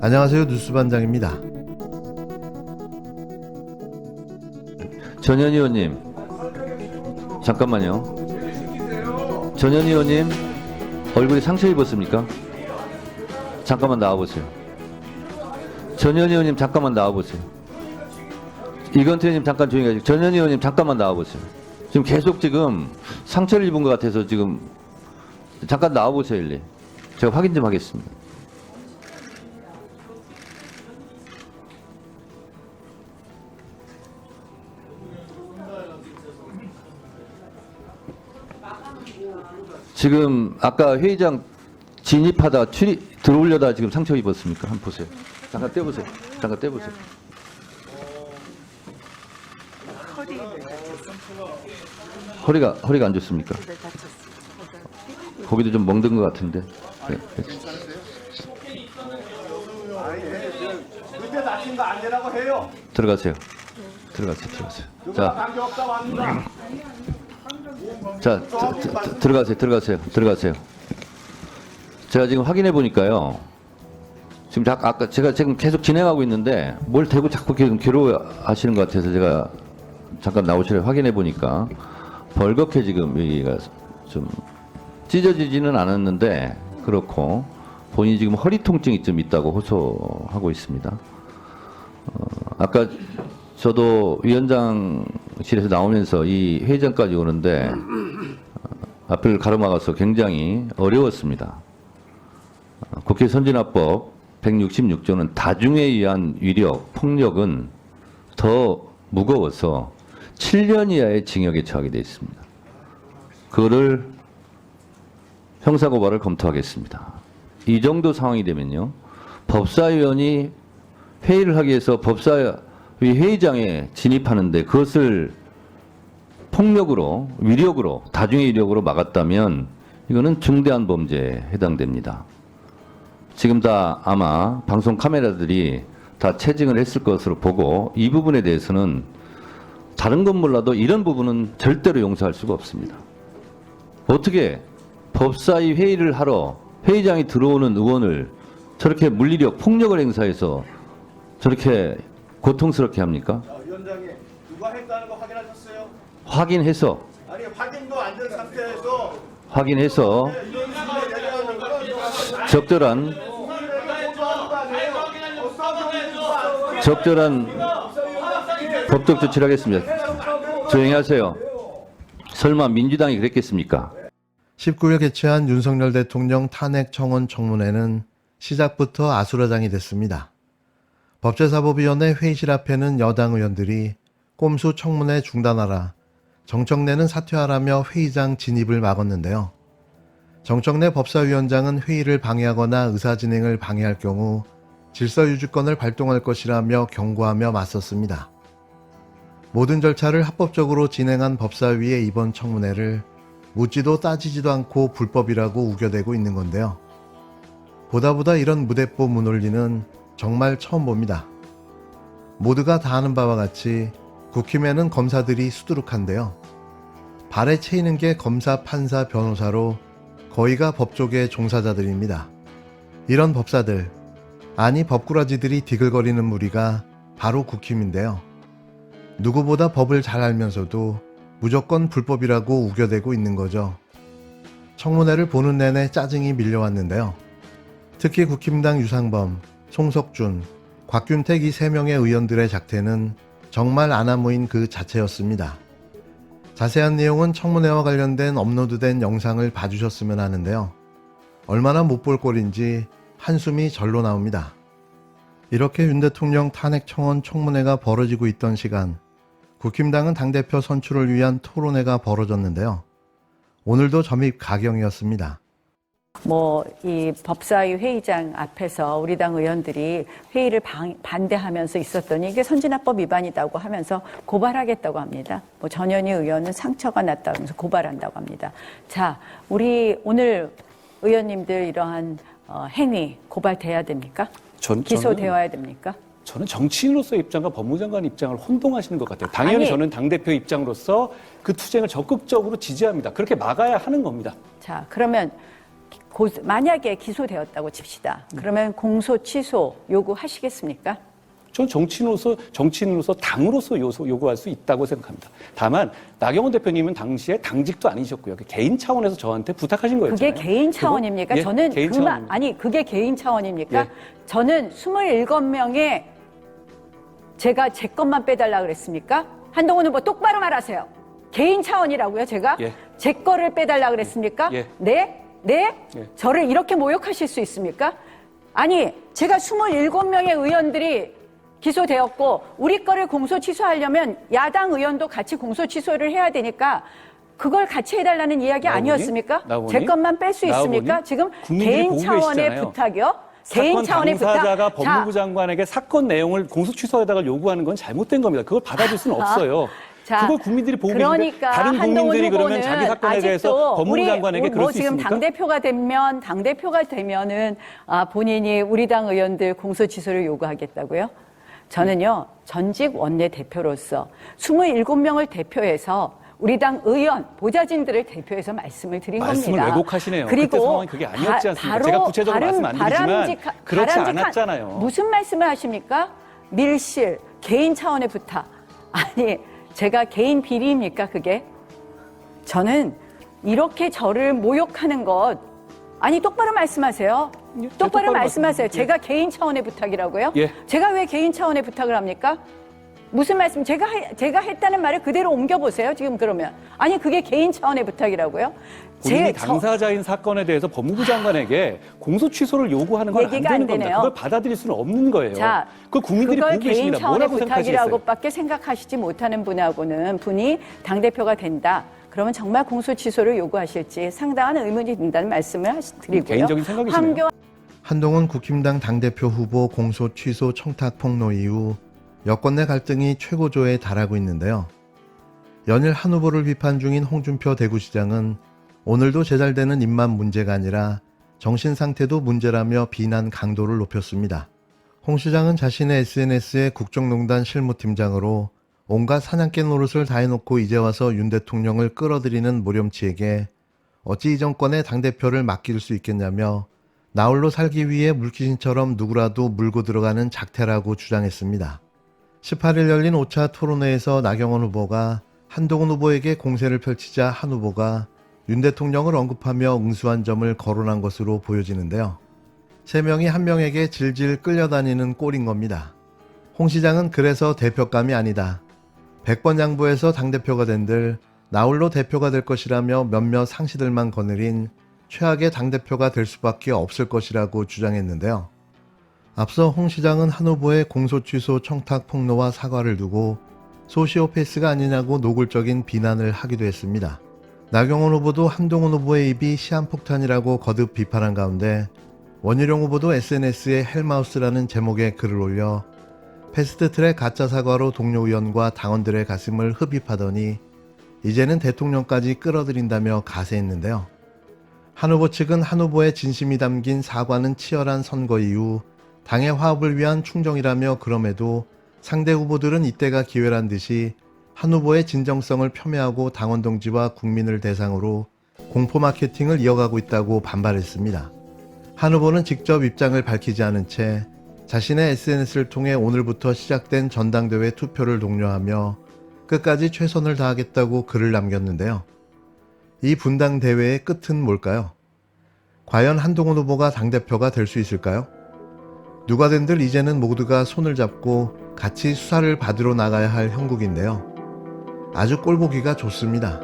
안녕하세요. 뉴스반장입니다. 전현 의원님, 잠깐만요. 전현 의원님, 얼굴에 상처 입었습니까? 잠깐만 나와보세요. 전현 의원님, 잠깐만 나와보세요. 이건태 의원님, 잠깐 조용히 하시고. 전현 의원님, 잠깐만 나와보세요. 지금 계속 지금 상처를 입은 것 같아서 지금 잠깐 나와보세요, 일리. 제가 확인 좀 하겠습니다. 지금 아까 회의장 진입하다 들어오려다 지금 상처 입었습니까? 한번 보세요. 잠깐 떼보세요. 잠깐 떼보세요. 허리가 안 좋습니까? 거기도 좀 멍든 것 같은데. 네. 그때 다친 거 안 되라고 해요. 들어가세요. 들어가세요. 제가 지금 확인해 보니까요. 지금 아까 제가 지금 계속 진행하고 있는데 뭘 대고 자꾸 괴로워하시는 것 같아서 제가 잠깐 나오시려 확인해 보니까 벌겋게 지금 여기가 좀 찢어지지는 않았는데 그렇고 본인이 지금 허리 통증이 좀 있다고 호소하고 있습니다. 아까 저도 위원장실에서 나오면서 이 회의장까지 오는데 앞을 가로막아서 굉장히 어려웠습니다. 국회 선진화법 166조는 다중에 의한 위력, 폭력은 더 무거워서 7년 이하의 징역에 처하게 되어 있습니다. 그거를 형사고발을 검토하겠습니다. 이 정도 상황이 되면요. 법사위원이 회의를 하기 위해서 법사위 회의장에 진입하는데 그것을 폭력으로, 위력으로, 다중의 위력으로 막았다면 이거는 중대한 범죄에 해당됩니다. 지금 다 아마 방송 카메라들이 다 체증을 했을 것으로 보고 이 부분에 대해서는 다른 건 몰라도 이런 부분은 절대로 용서할 수가 없습니다. 어떻게 법사위 회의를 하러 회의장에 들어오는 의원을 저렇게 물리력, 폭력을 행사해서 저렇게 고통스럽게 합니까? 위원장님, 누가 했다는 거 확인하셨어요? 확인해서 아니, 확인도 안 된 상태에서 확인해서 이런 식으로 얘기하는 거는 적절한 법적 조치를 하겠습니다. 조용히 하세요. 설마 민주당이 그랬겠습니까? 19일 개최한 윤석열 대통령 탄핵 청원 청문회는 시작부터 아수라장이 됐습니다. 법제사법위원회 회의실 앞에는 여당 의원들이 꼼수 청문회 중단하라, 정청래는 사퇴하라며 회의장 진입을 막았는데요. 정청래 법사위원장은 회의를 방해하거나 의사진행을 방해할 경우 질서유지권을 발동할 것이라며 경고하며 맞섰습니다. 모든 절차를 합법적으로 진행한 법사위의 이번 청문회를 묻지도 따지지도 않고 불법이라고 우겨대고 있는 건데요. 보다 이런 무대뽀 무논리는 정말 처음 봅니다. 모두가 다 아는 바와 같이 국힘에는 검사들이 수두룩한데요. 발에 채이는 게 검사, 판사, 변호사로 거의가 법조계 종사자들입니다. 이런 법사들, 아니 법꾸라지들이 디글거리는 무리가 바로 국힘인데요. 누구보다 법을 잘 알면서도 무조건 불법이라고 우겨대고 있는 거죠. 청문회를 보는 내내 짜증이 밀려왔는데요. 특히 국힘당 유상범, 송석준, 곽균택 이 3명의 의원들의 작태는 정말 아나무인 그 자체였습니다. 자세한 내용은 청문회와 관련된 업로드된 영상을 봐주셨으면 하는데요. 얼마나 못 볼 꼴인지 한숨이 절로 나옵니다. 이렇게 윤 대통령 탄핵 청원 청문회가 벌어지고 있던 시간, 국힘당은 당대표 선출을 위한 토론회가 벌어졌는데요. 오늘도 점입 가경이었습니다. 이 법사위 회의장 앞에서 우리 당 의원들이 회의를 반대하면서 있었더니 이게 선진화법 위반이라고 하면서 고발하겠다고 합니다. 전현희 의원은 상처가 났다고 하면서 고발한다고 합니다. 자, 우리 오늘 의원님들 이러한 행위 고발돼야 됩니까? 기소되어야 됩니까? 저는 정치인으로서의 입장과 법무장관 입장을 혼동하시는 것 같아요. 당연히 저는 당대표 입장으로서 그 투쟁을 적극적으로 지지합니다. 그렇게 막아야 하는 겁니다. 자, 그러면 만약에 기소되었다고 칩시다. 그러면 공소 취소 요구하시겠습니까? 전 정치인으로서 당으로서 요구할 수 있다고 생각합니다. 다만 나경원 대표님은 당시에 당직도 아니셨고요. 개인 차원에서 저한테 부탁하신 거였잖아요. 그게 개인 차원입니까? 예, 저는 개인 차원입니다. 아니 그게 개인 차원입니까? 예. 저는 27명에 제가 제 것만 빼달라 그랬습니까? 한동훈 후보 똑바로 말하세요. 개인 차원이라고요, 제가? 예. 제 거를 빼달라 그랬습니까? 예. 네? 네? 예. 저를 이렇게 모욕하실 수 있습니까? 아니, 제가 27명의 의원들이 기소되었고 우리 거를 공소 취소하려면 야당 의원도 같이 공소 취소를 해야 되니까 그걸 같이 해달라는 이야기 나오니? 아니었습니까? 나오니? 제 것만 뺄 수 있습니까? 나오니? 지금 국민들이 개인 보고 차원의 계시잖아요. 부탁이요? 개인 사건 차원의 부탁. 당사자가 자, 법무부 장관에게 사건 내용을 공소 취소에다가 요구하는 건 잘못된 겁니다. 그걸 받아줄 수는 없어요. 자, 그걸 국민들이 보고 계시는데 그러니까 다른 국민들이 그러면 한동훈 자기 사건에 대해서 아직도 법무부 우리 장관에게 그럴 수 지금 있습니까? 당대표가 되면은 본인이 우리 당 의원들 공소 취소를 요구하겠다고요? 저는요, 전직 원내대표로서 27명을 대표해서 우리 당 의원, 보좌진들을 대표해서 말씀을 드린 말씀을 겁니다. 왜곡하시네요. 그리고 그때 상황이 그게 아니었지 않습니까? 제가 구체적으로 말씀 안 드리지만 그렇지 않았잖아요. 무슨 말씀을 하십니까? 밀실, 개인 차원의 부탁. 아니, 제가 개인 비리입니까, 그게? 저는 이렇게 저를 모욕하는 것, 아니, 똑바로 말씀하세요. 똑바로 말씀하세요. 제가 개인 차원의 부탁이라고요? 예. 제가 왜 개인 차원의 부탁을 합니까? 무슨 말씀? 제가 했다는 말을 그대로 옮겨보세요, 지금 그러면. 아니, 그게 개인 차원의 부탁이라고요? 본인이 당사자인 사건에 대해서 법무부 장관에게 공소 취소를 요구하는 건 안 얘기가 안 되는 겁니다. 되네요. 그걸 받아들일 수는 없는 거예요. 자, 그걸 국민들이 그걸 보고 개인 계십니다. 차원의 뭐라고 생각하시겠어요? 부탁이라고밖에 생각하시지 못하는 분이 당대표가 된다. 그러면 정말 공소 취소를 요구하실지 상당한 의문이 든다는 말씀을 드리고요. 개인적인 생각이시네요. 한동훈 국힘당 당대표 후보 공소 취소 청탁 폭로 이후 여권 내 갈등이 최고조에 달하고 있는데요. 연일 한 후보를 비판 중인 홍준표 대구시장은 오늘도 제잘되는 입만 문제가 아니라 정신 상태도 문제라며 비난 강도를 높였습니다. 홍 시장은 자신의 SNS에 국정농단 실무팀장으로 온갖 사냥개 노릇을 다 해놓고 이제 와서 윤 대통령을 끌어들이는 모렴치에게 어찌 이 정권의 당대표를 맡길 수 있겠냐며 나홀로 살기 위해 물귀신처럼 누구라도 물고 들어가는 작태라고 주장했습니다. 18일 열린 5차 토론회에서 나경원 후보가 한동훈 후보에게 공세를 펼치자 한 후보가 윤 대통령을 언급하며 응수한 점을 거론한 것으로 보여지는데요. 세 명이 한 명에게 질질 끌려다니는 꼴인 겁니다. 홍 시장은 그래서 대표감이 아니다. 100번 양보해서 당대표가 된들 나홀로 대표가 될 것이라며 몇몇 상시들만 거느린 최악의 당대표가 될 수밖에 없을 것이라고 주장했는데요. 앞서 홍 시장은 한 후보의 공소 취소 청탁 폭로와 사과를 두고 소시오패스가 아니냐고 노골적인 비난을 하기도 했습니다. 나경원 후보도 한동훈 후보의 입이 시한폭탄이라고 거듭 비판한 가운데 원희룡 후보도 SNS에 헬마우스라는 제목의 글을 올려 패스트트랙 가짜 사과로 동료 의원과 당원들의 가슴을 흡입하더니 이제는 대통령까지 끌어들인다며 가세했는데요. 한 후보 측은 한 후보의 진심이 담긴 사과는 치열한 선거 이후 당의 화합을 위한 충정이라며 그럼에도 상대 후보들은 이때가 기회란 듯이 한 후보의 진정성을 폄훼하고 당원 동지와 국민을 대상으로 공포 마케팅을 이어가고 있다고 반발했습니다. 한 후보는 직접 입장을 밝히지 않은 채 자신의 SNS를 통해 오늘부터 시작된 전당대회 투표를 독려하며 끝까지 최선을 다하겠다고 글을 남겼는데요. 이 분당 대회의 끝은 뭘까요? 과연 한동훈 후보가 당대표가 될 수 있을까요? 누가 된들 이제는 모두가 손을 잡고 같이 수사를 받으러 나가야 할 형국인데요. 아주 꼴보기가 좋습니다.